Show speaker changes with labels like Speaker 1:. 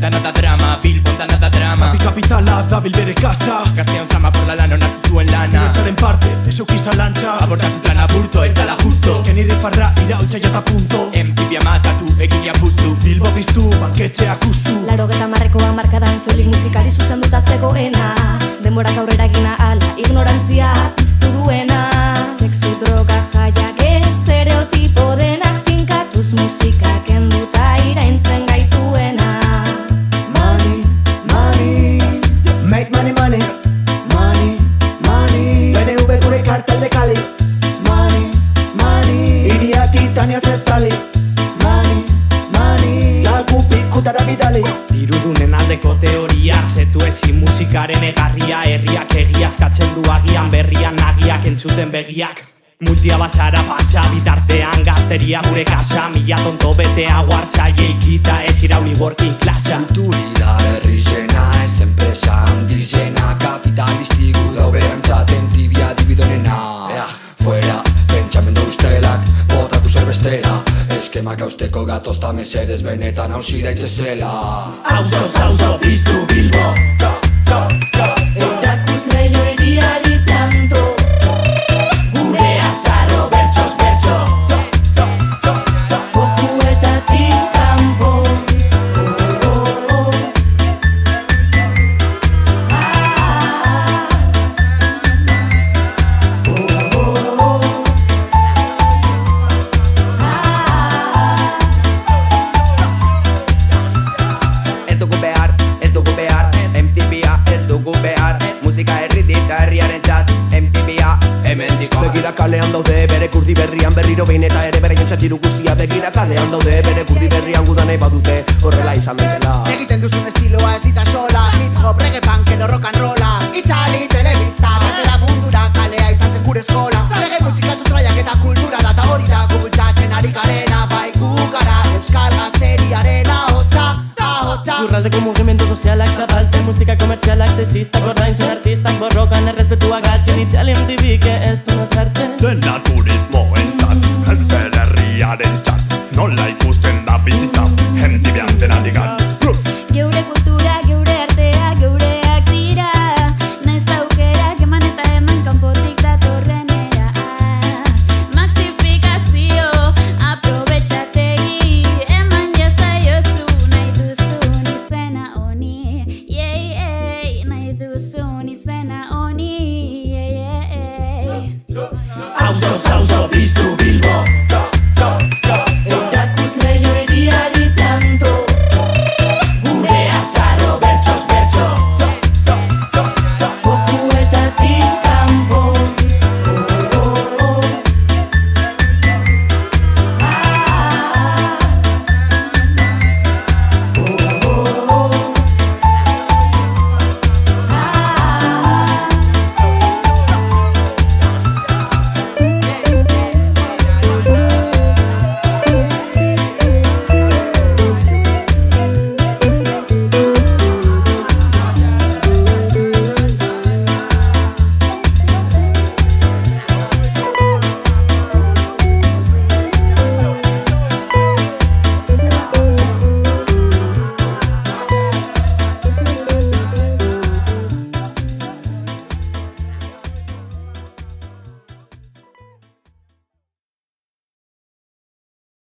Speaker 1: Danada drama, Bilbon danada drama.
Speaker 2: Kapitala dabil bere kasa.
Speaker 1: Gaztean zama por la lana onartu zuen lana.
Speaker 2: Niretzaren parte, ez eukiza lantxa.
Speaker 1: Abortatu plana burto, ez dala justo.
Speaker 2: Ezken nire farra iraultza jata punto.
Speaker 1: MTV matatu, egitea puztu.
Speaker 2: Bilbo biztu, banketxeak ustu.
Speaker 3: 80ko hamarkadan soilik musikari zuzenduta zegoena. Denborak aurrera egina ala, ignorantzia piztu duena. Sexu, droga, jaiak, estereotipo denak finkatuz musika kenduta iraintzen gaituena.
Speaker 2: Money, money, make money, money. Money, money, BNV gure kartel de Cali. Money, money, iria titaniaz ez tali. Money, money, jalku pikutara bidali.
Speaker 4: Dirudunen aldeko teoria, zetu ezin musikaren egarria. Herriak egia eskatzen du agian, berrian nagiak entzuten begiak. Multia basara pasa, bitartean gazteria gure kasa. Mila tonto betea guarzaile ikita, ez irauli working classa.
Speaker 5: Kulturida herri zena, ez enpresa handi zena. Kapitalistigu dauberantzat MTV adibidonena. Fuera, pentsamendu ustelak, botaku zerbestera. Eskemak hausteko gatozta mesedez benetan hausi daitzezela.
Speaker 1: Auzoz, auzo, piztu Bilbo.
Speaker 3: Erakusle joeriari planto. Gure azarro bertsoz bertso. Fokuetatik kanpo.
Speaker 5: Ez dugu behar, MTV-a ez dugu behar. Musika herritik da herriaren txat, MTV-a hemen dikoa. Begira kalean daude bere kurdi berrian berriro behin eta ere bere jontzatiru guztia. Begira kalean daude bere kurdi berrian gudan nahi badute horrela izan daitela.
Speaker 6: Egiten duzun estiloa ez dita sola, hip hop, reggae punk edo rock and rolla. Itzali telebista, atera mundura, kalea izan zen gure eskola. Reggae musika sustraiak eta kultura da, eta hori da gubultzatzen ari garena. Bai gu gara euskal gazteriaren ahotsa, ahotsa.
Speaker 7: Lurraldeko mugimendu sozialak zabaltzen, musika komertzialak sexistak ordaintzen, artistak borrokan errespetua galtzen, Italian MTV-ke ez du nazartzen.
Speaker 8: Dena turismoentzat, ez zer herriaren txat.